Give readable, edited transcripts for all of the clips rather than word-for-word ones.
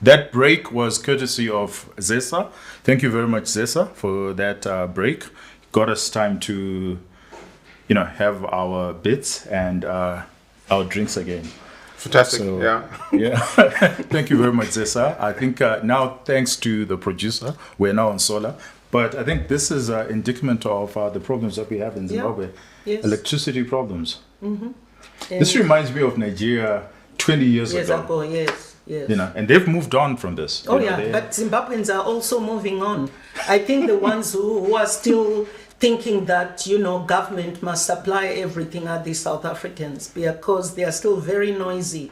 That break was courtesy of Zesa. Thank you very much, Zesa, for that break. Got us time to, have our bits and our drinks again. Fantastic. So, yeah. Thank you very much, Zesa. I think now, thanks to the producer, we're now on solar. But I think this is an indictment of the problems that we have in Zimbabwe. Yes. Electricity problems. Mm-hmm. This reminds me of Nigeria 20 years ago. Yes. And they've moved on from this. But Zimbabweans are also moving on. I think the ones who are still thinking that, government must supply everything are the South Africans, because they are still very noisy,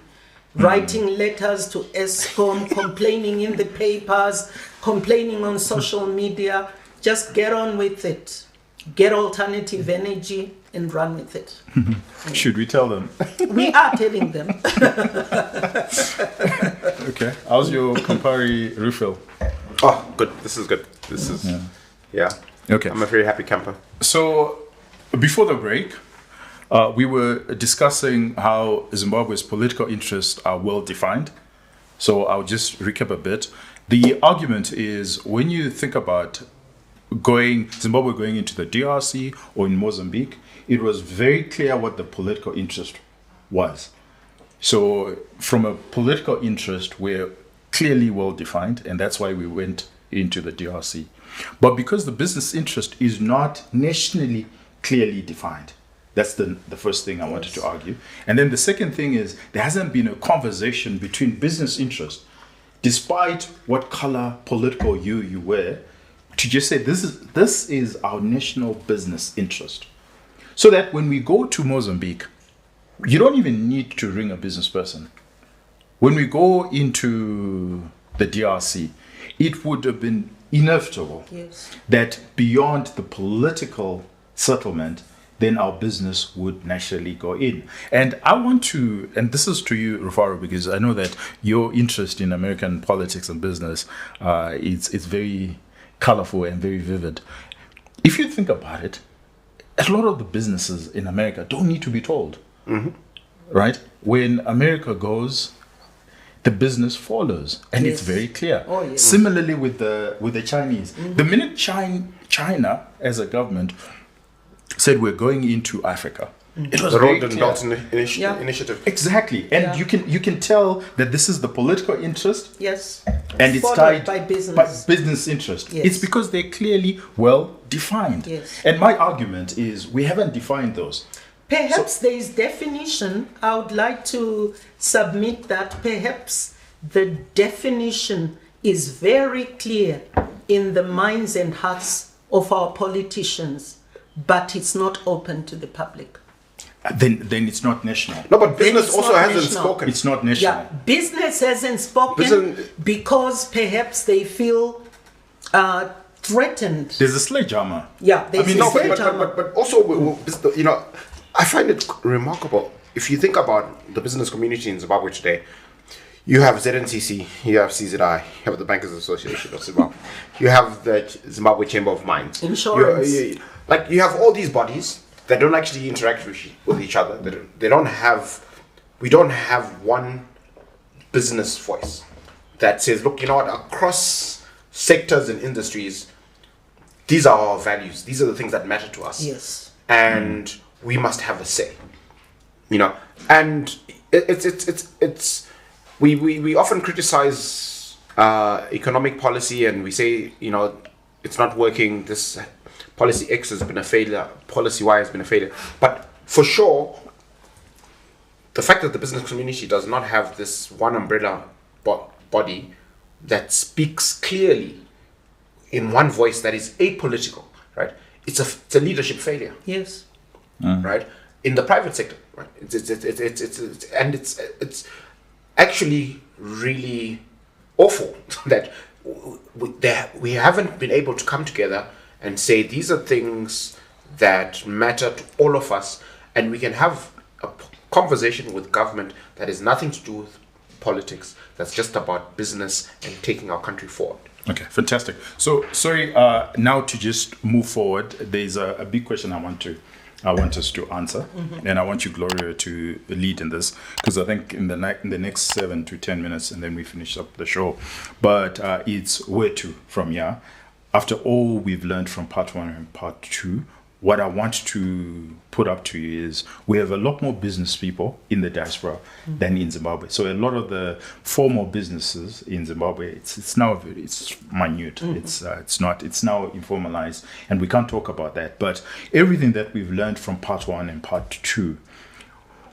writing letters to ESCOM, complaining in the papers, complaining on social media. Just get on with it. Get alternative energy and run with it. Should we tell them? We are telling them. Okay. How's your Campari refill? Oh, good. This is good. This is, yeah. Okay. I'm a very happy camper. So, before the break, we were discussing how Zimbabwe's political interests are well defined. So, I'll just recap a bit. The argument is when you think about Zimbabwe going into the DRC or in Mozambique, it was very clear what the political interest was. So from a political interest, we're clearly well defined, and that's why we went into the DRC. But because the business interest is not nationally clearly defined, that's the first thing I wanted to argue. And then the second thing is there hasn't been a conversation between business interest, despite what color political hue you wear, to just say this is our national business interest. So that when we go to Mozambique, you don't even need to ring a business person. When we go into the DRC, it would have been inevitable that beyond the political settlement, then our business would naturally go in. And I want to, and this is to you, Rufaro, because I know that your interest in American politics and business, it's very colorful and very vivid. If you think about it, a lot of the businesses in America don't need to be told, right? When America goes, the business follows, and it's very clear. Similarly with the Chinese, the minute China as a government said we're going into Africa, it was the very Road and clear. Belt Initiative. Exactly, and you can tell that this is the political interest. Yes. And it's followed tied by business interest. Yes. It's because they're clearly well defined. Yes. And my argument is we haven't defined those. Perhaps there is definition. I would like to submit that perhaps the definition is very clear in the minds and hearts of our politicians, but it's not open to the public. Then it's not national. No, but business also hasn't spoken. It's not national. Yeah, business hasn't spoken because perhaps they feel threatened. There's a sledgehammer. Yeah, there's a sledgehammer. But also, I find it remarkable. If you think about the business community in Zimbabwe today, you have ZNCC, you have CZI, you have the Bankers Association of Zimbabwe, you have the Zimbabwe Chamber of Mines. Insurance. You have all these bodies that don't actually interact with each other. We don't have one business voice that says, look, across sectors and industries, these are our values. These are the things that matter to us. Yes. And we must have a say. And we often criticize economic policy, and we say, it's not working. This policy X has been a failure. Policy Y has been a failure. But for sure, the fact that the business community does not have this one umbrella body that speaks clearly in one voice that is apolitical, right? It's a leadership failure. Yes. Right? In the private sector, right? It's actually really awful that we haven't been able to come together and say these are things that matter to all of us, and we can have a conversation with government that has nothing to do with politics, that's just about business and taking our country forward. Okay, fantastic. So, sorry, now to just move forward, there's a big question I want to I want us to answer, and I want you, Gloria, to lead in this, because I think in the next 7 to 10 minutes, and then we finish up the show. But it's where to from here. After all we've learned from part 1 and part 2, what I want to put up to you is we have a lot more business people in the diaspora than in Zimbabwe. So a lot of the formal businesses in Zimbabwe, it's minute. It's now informalized, and we can't talk about that. But everything that we've learned from part 1 and part 2,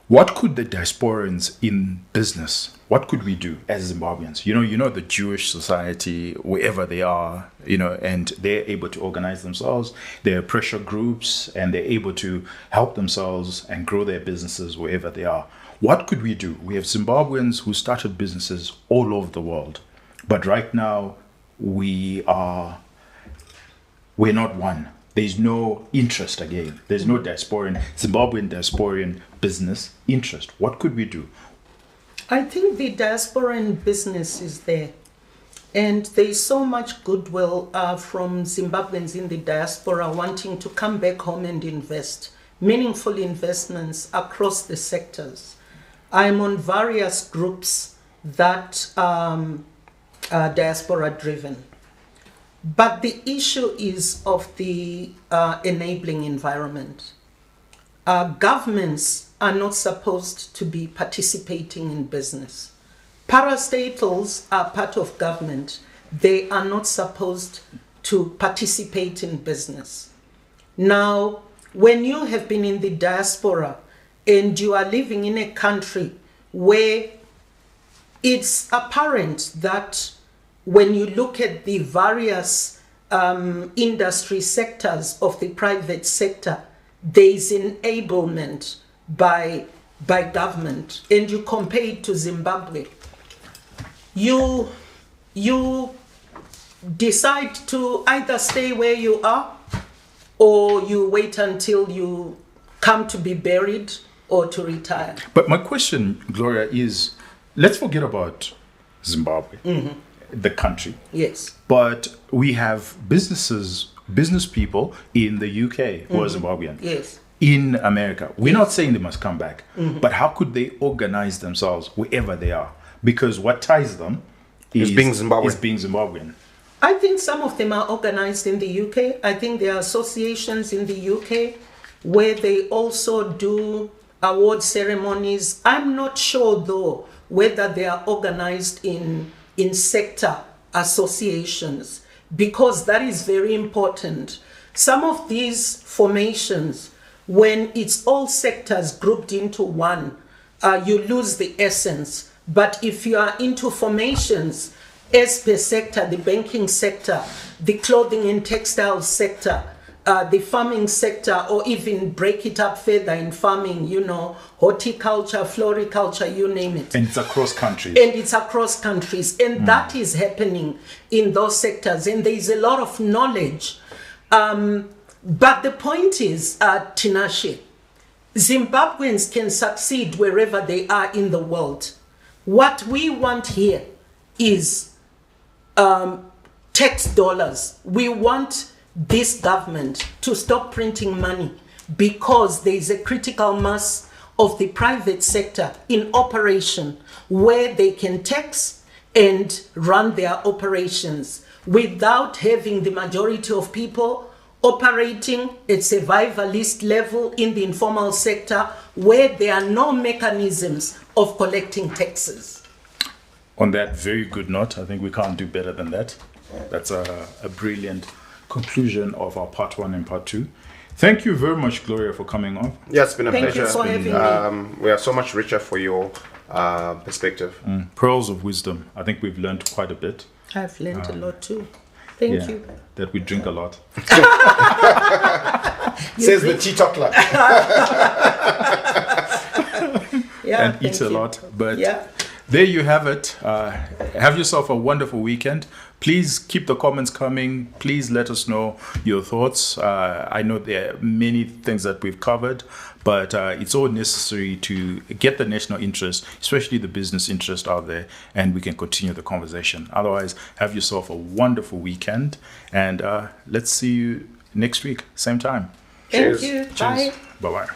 what could the diasporans in business, what could we do as Zimbabweans? You know the Jewish society, wherever they are, and they're able to organize themselves. There are pressure groups, and they're able to help themselves and grow their businesses wherever they are. What could we do? We have Zimbabweans who started businesses all over the world, but right now we're not one. There's no interest again. There's no Zimbabwean diasporan business interest. What could we do? I think the diasporan business is there. And there's so much goodwill from Zimbabweans in the diaspora wanting to come back home and invest, meaningful investments across the sectors. I'm on various groups that are diaspora driven. But the issue is of the enabling environment. Governments are not supposed to be participating in business. Parastatals are part of government. They are not supposed to participate in business. Now, when you have been in the diaspora and you are living in a country where it's apparent that when you look at the various industry sectors of the private sector, there is enablement by government, and you compare it to Zimbabwe, you decide to either stay where you are, or you wait until you come to be buried or to retire. But my question, Gloria, is let's forget about Zimbabwe. The country. Yes. But we have business people in the UK who are Zimbabwean. Yes. In America. We're not saying they must come back, but how could they organize themselves wherever they are? Because what ties them is being Zimbabwean. I think some of them are organized in the UK. I think there are associations in the UK where they also do award ceremonies. I'm not sure, though, whether they are organized in sector associations, because that is very important. Some of these formations, when it's all sectors grouped into one, you lose the essence. But if you are into formations as per sector, the banking sector, the clothing and textile sector, the farming sector, or even break it up further in farming, horticulture, floriculture, you name it. And it's across countries. And that is happening in those sectors. And there is a lot of knowledge. But the point is, Tinashe, Zimbabweans can succeed wherever they are in the world. What we want here is tax dollars. We want this government to stop printing money, because there is a critical mass of the private sector in operation where they can tax and run their operations without having the majority of people operating at survivalist level in the informal sector where there are no mechanisms of collecting taxes. On that very good note, I think we can't do better than that. That's a brilliant conclusion of our part 1 and part 2. Thank you very much, Gloria, for coming on. Yeah, it's been a pleasure. Thank you for having me. We are so much richer for your perspective. Pearls of wisdom. I think we've learned quite a bit. I've learned a lot too. Thank you. That we drink a lot. Says the teetotaler. And eat a lot. But there you have it. Have yourself a wonderful weekend. Please keep the comments coming. Please let us know your thoughts. I know there are many things that we've covered, but it's all necessary to get the national interest, especially the business interest out there, and we can continue the conversation. Otherwise, have yourself a wonderful weekend, and let's see you next week, same time. Thank Cheers. you. Cheers. Bye. Bye-bye.